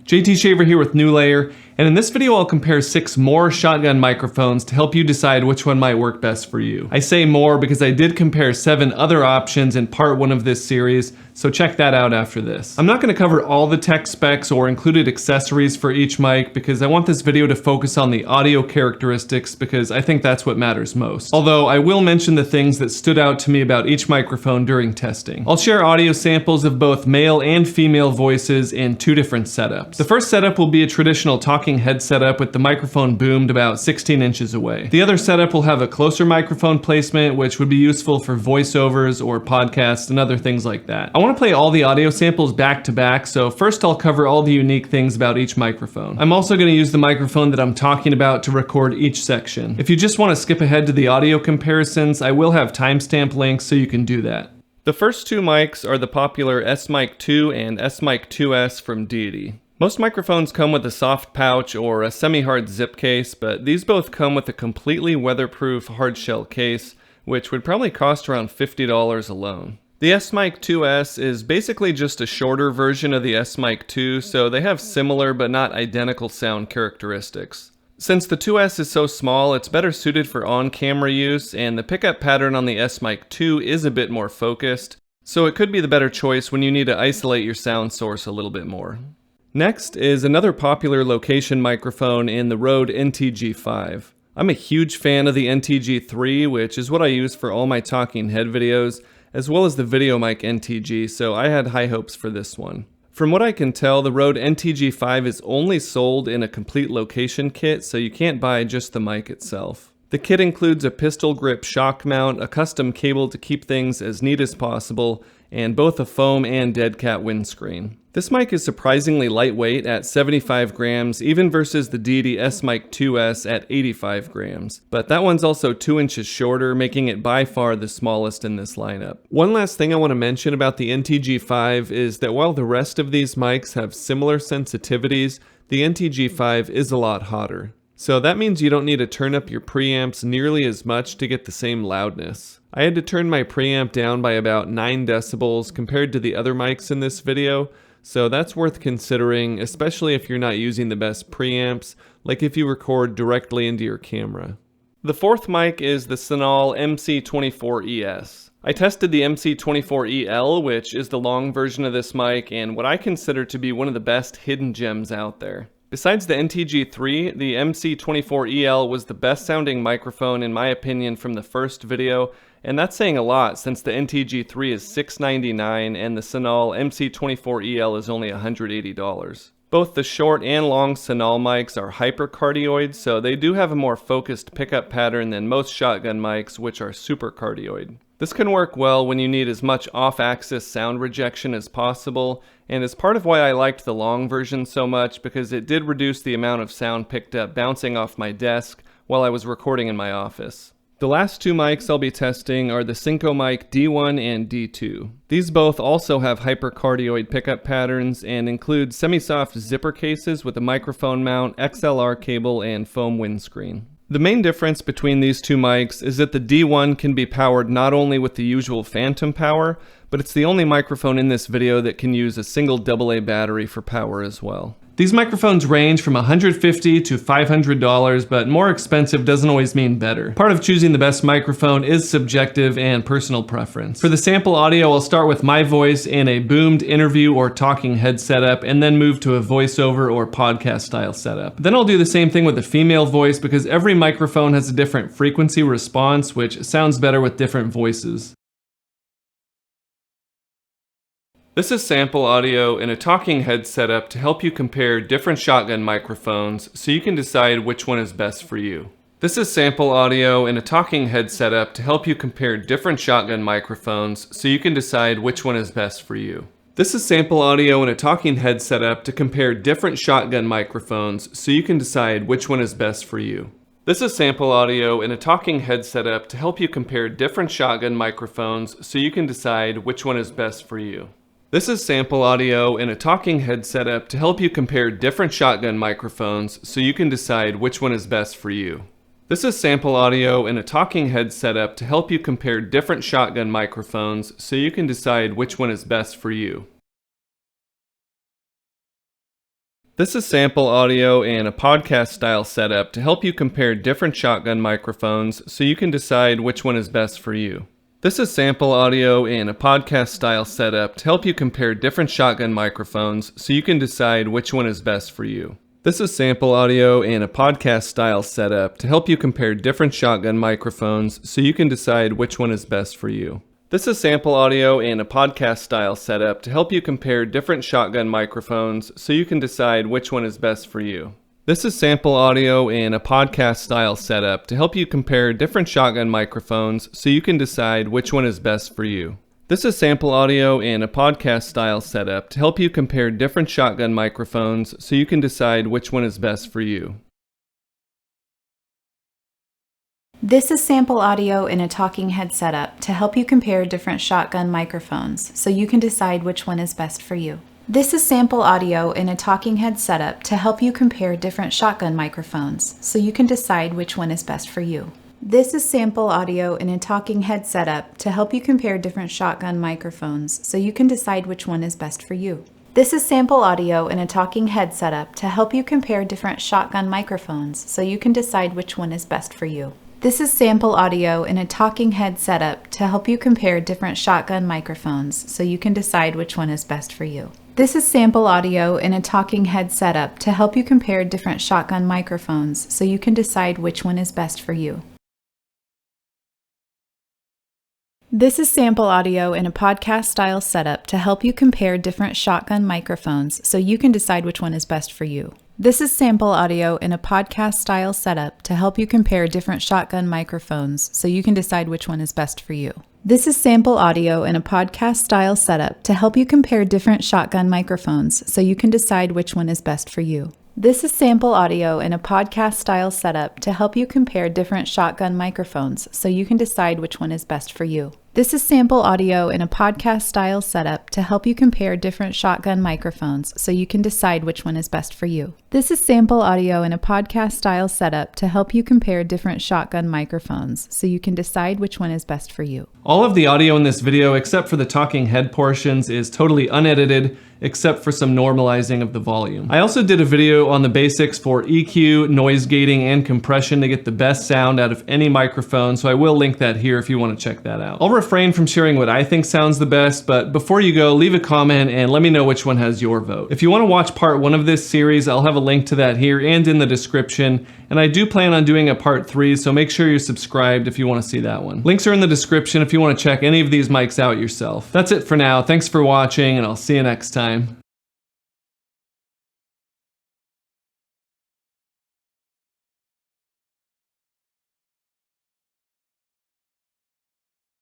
JT Shaver here with New Layer, and in this video I'll compare 6 more shotgun microphones to help you decide which one might work best for you. I say more because I did compare 7 other options in part 1 of this series, so check that out after this. I'm not going to cover all the tech specs or included accessories for each mic because I want this video to focus on the audio characteristics because I think that's what matters most. Although I will mention the things that stood out to me about each microphone during testing. I'll share audio samples of both male and female voices in 2 different setups. The first setup will be a traditional talking head setup with the microphone boomed about 16 inches away. The other setup will have a closer microphone placement which would be useful for voiceovers or podcasts and other things like that. I want to play all the audio samples back to back, so first I'll cover all the unique things about each microphone. I'm also going to use the microphone that I'm talking about to record each section. If you just want to skip ahead to the audio comparisons, I will have timestamp links so you can do that. The first 2 mics are the popular S-Mic-2 and S-Mic-2-S from Deity. Most microphones come with a soft pouch or a semi-hard zip case, but these both come with a completely weatherproof hardshell case, which would probably cost around $50 alone. The S-Mic-2-S is basically just a shorter version of the S-Mic-2, so they have similar but not identical sound characteristics. Since the 2S is so small, it's better suited for on-camera use, and the pickup pattern on the S-Mic-2 is a bit more focused, so it could be the better choice when you need to isolate your sound source a little bit more. Next is another popular location microphone in the Rode NTG5. I'm a huge fan of the NTG3, which is what I use for all my talking head videos, as well as the Video Mic NTG, so I had high hopes for this one. From what I can tell, the Rode NTG5 is only sold in a complete location kit, so you can't buy just the mic itself. The kit includes a pistol grip shock mount, a custom cable to keep things as neat as possible, and both a foam and dead cat windscreen. This mic is surprisingly lightweight at 75 grams, even versus the Deity S-Mic-2-S at 85 grams. But that one's also 2 inches shorter, making it by far the smallest in this lineup. One last thing I want to mention about the NTG5 is that while the rest of these mics have similar sensitivities, the NTG5 is a lot hotter. So that means you don't need to turn up your preamps nearly as much to get the same loudness. I had to turn my preamp down by about 9 decibels compared to the other mics in this video, so that's worth considering, especially if you're not using the best preamps, like if you record directly into your camera. The fourth mic is the Senal MC24-ES. I tested the MC24-EL, which is the long version of this mic, and what I consider to be one of the best hidden gems out there. Besides the NTG3, the MC24-EL was the best sounding microphone in my opinion from the first video, and that's saying a lot since the NTG3 is $699 and the Senal MC24-EL is only $180. Both the short and long Senal mics are hypercardioid, so they do have a more focused pickup pattern than most shotgun mics, which are supercardioid. This can work well when you need as much off-axis sound rejection as possible, and is part of why I liked the long version so much because it did reduce the amount of sound picked up bouncing off my desk while I was recording in my office. The last 2 mics I'll be testing are the Synco Mic-D1 and D2. These both also have hypercardioid pickup patterns and include semi-soft zipper cases with a microphone mount, XLR cable, and foam windscreen. The main difference between these 2 mics is that the D1 can be powered not only with the usual phantom power, but it's the only microphone in this video that can use a single AA battery for power as well. These microphones range from $150 to $500, but more expensive doesn't always mean better. Part of choosing the best microphone is subjective and personal preference. For the sample audio, I'll start with my voice in a boomed interview or talking head setup, and then move to a voiceover or podcast style setup. Then I'll do the same thing with a female voice because every microphone has a different frequency response, which sounds better with different voices. This is sample audio in a talking head setup to help you compare different shotgun microphones so you can decide which one is best for you. This is sample audio in a talking head setup to help you compare different shotgun microphones so you can decide which one is best for you. This is sample audio in a talking head setup to compare different shotgun microphones so you can decide which one is best for you. This is sample audio in a talking head setup to help you compare different shotgun microphones so you can decide which one is best for you. This is sample audio in a talking head setup to help you compare different shotgun microphones so you can decide which one is best for you. This is sample audio in a talking head setup to help you compare different shotgun microphones so you can decide which one is best for you. This is sample audio and a podcast style setup to help you compare different shotgun microphones so you can decide which one is best for you. This is sample audio and a podcast style setup to help you compare different shotgun microphones so you can decide which one is best for you. This is sample audio and a podcast style setup to help you compare different shotgun microphones so you can decide which one is best for you. This is sample audio and a podcast style setup to help you compare different shotgun microphones so you can decide which one is best for you. This is sample audio and a podcast style setup to help you compare different shotgun microphones so you can decide which one is best for you. This is sample audio and a podcast style setup to help you compare different shotgun microphones so you can decide which one is best for you. This is sample audio in a talking head setup to help you compare different shotgun microphones so you can decide which one is best for you. This is sample audio in a talking head setup to help you compare different shotgun microphones so you can decide which one is best for you. This is sample audio in a talking head setup to help you compare different shotgun microphones so you can decide which one is best for you. This is sample audio in a talking head setup to help you compare different shotgun microphones so you can decide which one is best for you. This is sample audio in a talking head setup to help you compare different shotgun microphones so you can decide which one is best for you. This is sample audio in a talking head setup to help you compare different shotgun microphones so you can decide which one is best for you. This is sample audio in a podcast style setup to help you compare different shotgun microphones so you can decide which one is best for you. This is sample audio in a podcast style setup to help you compare different shotgun microphones so you can decide which one is best for you. This is sample audio in a podcast style setup to help you compare different shotgun microphones so you can decide which one is best for you. This is sample audio in a podcast style setup to help you compare different shotgun microphones so you can decide which one is best for you. This is sample audio in a podcast style setup to help you compare different shotgun microphones so you can decide which one is best for you. This is sample audio in a podcast style setup to help you compare different shotgun microphones so you can decide which one is best for you. All of the audio in this video, except for the talking head portions, is totally unedited, except for some normalizing of the volume. I also did a video on the basics for EQ, noise gating, and compression to get the best sound out of any microphone, so I will link that here if you want to check that out. I'll refrain from sharing what I think sounds the best, but before you go, leave a comment and let me know which one has your vote. If you want to watch part 1 of this series, I'll have a link to that here and in the description, and I do plan on doing a part 3, so make sure you're subscribed if you want to see that one. Links are in the description if you want to check any of these mics out yourself. That's it for now. Thanks for watching, and I'll see you next time.